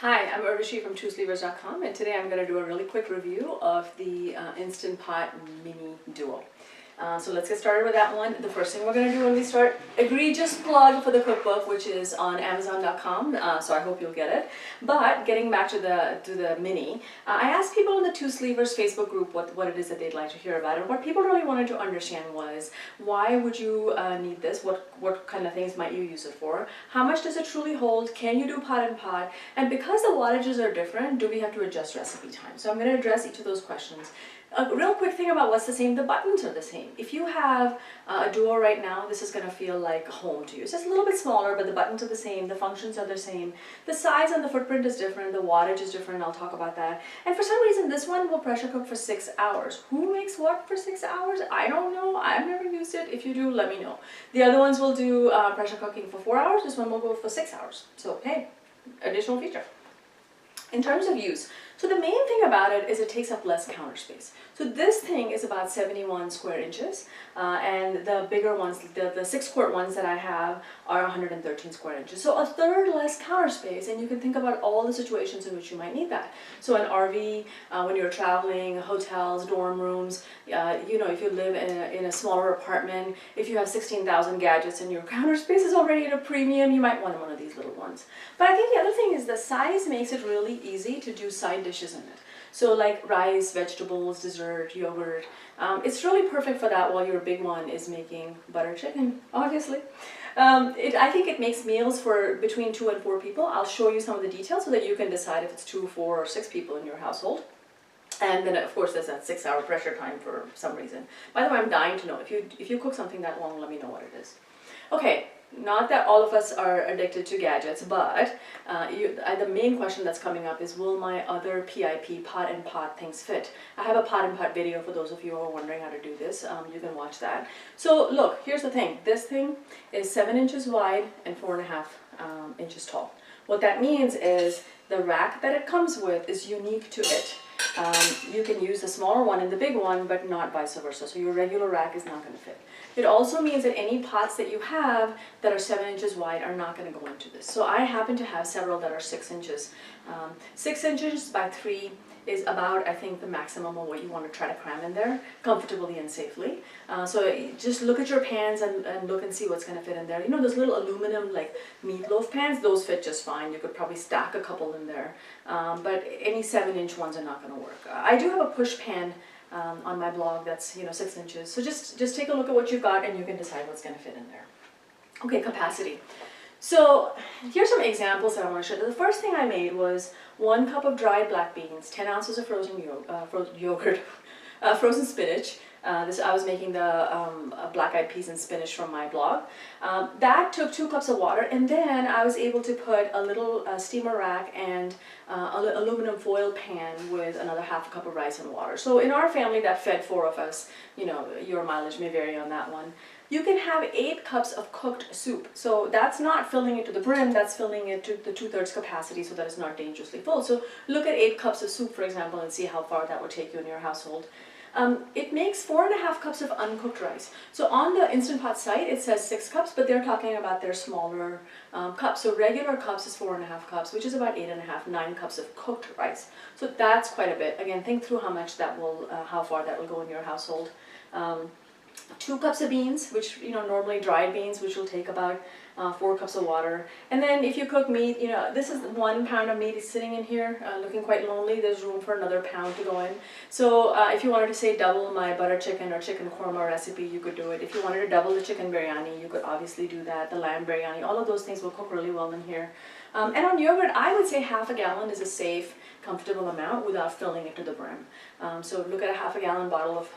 Hi, I'm Urvashi from TrueSleevers.com, and today I'm going to do a really quick review of the Instant Pot Mini Duo. So let's get started with that one. The first thing we're going to do when we start, egregious plug for the cookbook, which is on Amazon.com, so I hope you'll get it. But getting back to the Mini, I asked people in the Two Sleevers Facebook group what it is that they'd like to hear about, and what people really wanted to understand was, why would you need this? What kind of things might you use it for? How much does it truly hold? Can you do pot and pot? And because the wattages are different, do we have to adjust recipe time? So I'm going to address each of those questions. A real quick thing about what's the same, the buttons are the same. If you have a Duo right now, this is going to feel like home to you. It's just a little bit smaller, but the buttons are the same, the functions are the same. The size and the footprint is different, the wattage is different, I'll talk about that. And for some reason, this one will pressure cook for 6 hours. Who makes what for 6 hours? I don't know, I've never used it. If you do, let me know. The other ones will do pressure cooking for 4 hours, this one will go for 6 hours. So hey, additional feature. In terms of use, so the main thing about it is it takes up less counter space. So this thing is about 71 square inches, and the bigger ones, the 6-quart ones that I have, are 113 square inches. So a third less counter space, and you can think about all the situations in which you might need that. So an RV, when you're traveling, hotels, dorm rooms, you know, if you live in a smaller apartment, if you have 16,000 gadgets and your counter space is already at a premium, you might want one of these little ones. But I think the other thing is the size makes it really easy to do side dishes in it. So like rice, vegetables, dessert, yogurt. It's really perfect for that while your big one is making butter chicken, obviously. I think it makes meals for between 2 and 4 people. I'll show you some of the details so that you can decide if it's 2, 4, or 6 people in your household. And then of course there's that 6-hour pressure time for some reason. By the way, I'm dying to know, if you cook something that long, let me know what it is. Okay. Not that all of us are addicted to gadgets, but the main question that's coming up is, will my other PIP pot and pot things fit? I have a pot and pot video for those of you who are wondering how to do this. You can watch that. So look, here's the thing. This thing is 7 inches wide and 4.5 inches tall. What that means is the rack that it comes with is unique to it. You can use the smaller one and the big one, but not vice versa. So your regular rack is not going to fit. It also means that any pots that you have that are 7 inches wide are not going to go into this. So I happen to have several that are 6 inches. 6 inches by 3 is about, I think, the maximum of what you want to try to cram in there comfortably and safely. So just look at your pans and look and see what's going to fit in there. You know those little aluminum like meatloaf pans, those fit just fine. You could probably stack a couple in there. But any 7-inch ones are not going to work. I do have a push pan on my blog that's 6 inches. So just take a look at what you've got and you can decide what's going to fit in there. Okay, capacity. So here's some examples that I want to show you. The first thing I made was 1 cup of dried black beans, 10 ounces of frozen yogurt, frozen spinach. I was making the black-eyed peas and spinach from my blog. That took 2 cups of water, and then I was able to put a little steamer rack and aluminum foil pan with another ½ cup of rice and water. So in our family that fed 4 of us. Your mileage may vary on that one. You can have 8 cups of cooked soup. So that's not filling it to the brim, that's filling it to the 2/3 capacity so that it's not dangerously full. So look at 8 cups of soup, for example, and see how far that would take you in your household. It makes 4.5 cups of uncooked rice. So on the Instant Pot site, it says 6 cups, but they're talking about their smaller cups. So regular cups is 4.5 cups, which is about 8.5, 9 cups of cooked rice. So that's quite a bit. Again, think through how far that will go in your household. 2 cups of beans, which normally dried beans, which will take about 4 cups of water. And then if you cook meat, this is 1 pound of meat is sitting in here, looking quite lonely. There's room for another pound to go in. So if you wanted to say double my butter chicken or chicken korma recipe, you could do it. If you wanted to double the chicken biryani, you could obviously do that. The lamb biryani, all of those things will cook really well in here. And on yogurt, I would say ½ gallon is a safe, comfortable amount without filling it to the brim. So look at a ½ gallon bottle of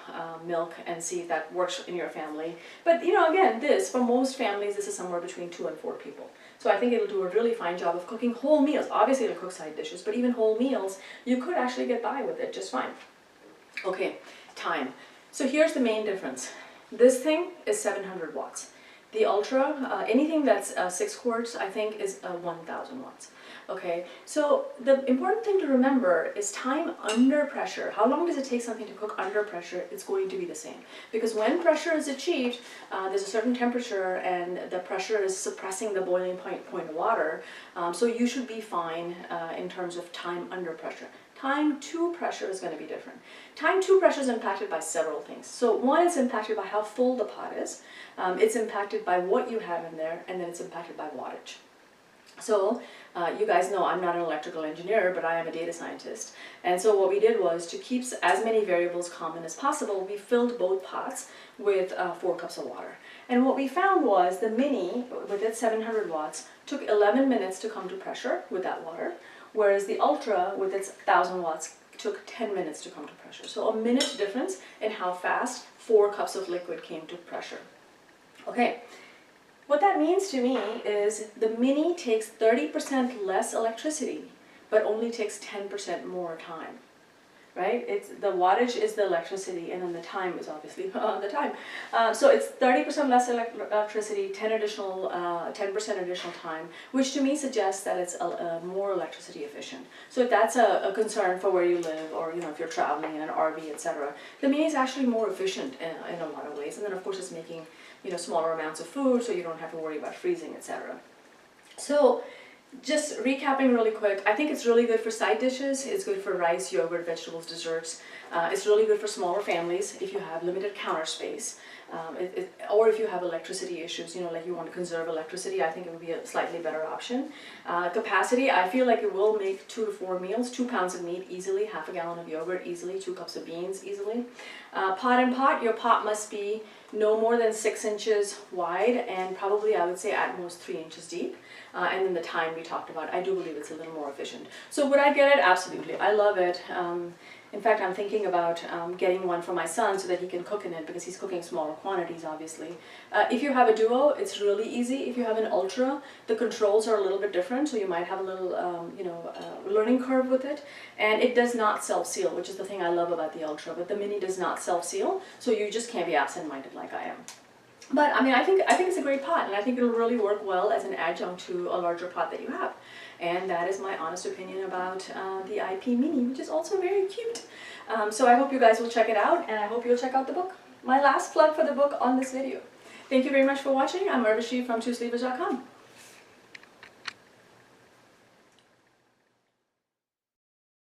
milk and see if that works in your family. But again, for most families, this is somewhere between 2 and 4 people. So I think it'll do a really fine job of cooking whole meals. Obviously it'll cook side dishes, but even whole meals, you could actually get by with it just fine. Okay, time. So here's the main difference. This thing is 700 watts. The Ultra, anything that's 6 quarts, I think, is 1,000 watts. Okay, so the important thing to remember is time under pressure. How long does it take something to cook under pressure? It's going to be the same. Because when pressure is achieved, there's a certain temperature and the pressure is suppressing the boiling point of water. So you should be fine in terms of time under pressure. Time to pressure is going to be different. Time to pressure is impacted by several things. So one, it's impacted by how full the pot is. It's impacted by what you have in there, and then it's impacted by wattage. So you guys know I'm not an electrical engineer, but I am a data scientist. And so what we did was, to keep as many variables common as possible, we filled both pots with 4 cups of water. And what we found was the Mini, with its 700 watts, took 11 minutes to come to pressure with that water, whereas the Ultra, with its 1,000 watts, took 10 minutes to come to pressure. So a minute difference in how fast 4 cups of liquid came to pressure. Okay. What that means to me is the Mini takes 30% less electricity, but only takes 10% more time, right? It's the wattage is the electricity, and then the time is obviously the time. So it's 30% less electricity, 10% additional time, which to me suggests that it's more electricity efficient. So if that's a concern for where you live, or if you're traveling in an RV, etc., the Mini is actually more efficient in a lot of ways. And then of course it's making smaller amounts of food, so you don't have to worry about freezing, etc. So just recapping really quick, I think it's really good for side dishes. It's good for rice, yogurt, vegetables, desserts. It's really good for smaller families if you have limited counter space, or if you have electricity issues, like you want to conserve electricity. I think it would be a slightly better option. Capacity, I feel like it will make 2 to 4 meals, 2 pounds of meat easily, half a gallon of yogurt easily, 2 cups of beans easily. Pot and pot, your pot must be no more than 6 inches wide, and probably I would say at most 3 inches deep. And then the time we talked about, I do believe it's a little more efficient. So would I get it? Absolutely. I love it. In fact, I'm thinking about getting one for my son so that he can cook in it, because he's cooking smaller quantities, obviously. If you have a Duo, it's really easy. If you have an Ultra, the controls are a little bit different, so you might have a little, learning curve with it. And it does not self-seal, which is the thing I love about the Ultra, but the Mini does not self-seal, so you just can't be absent-minded like I am. But I mean, I think it's a great pot, and I think it'll really work well as an adjunct to a larger pot that you have. And that is my honest opinion about the IP Mini, which is also very cute. So I hope you guys will check it out, and I hope you'll check out the book. My last plug for the book on this video. Thank you very much for watching. I'm Urvashi from TwoSleepers.com.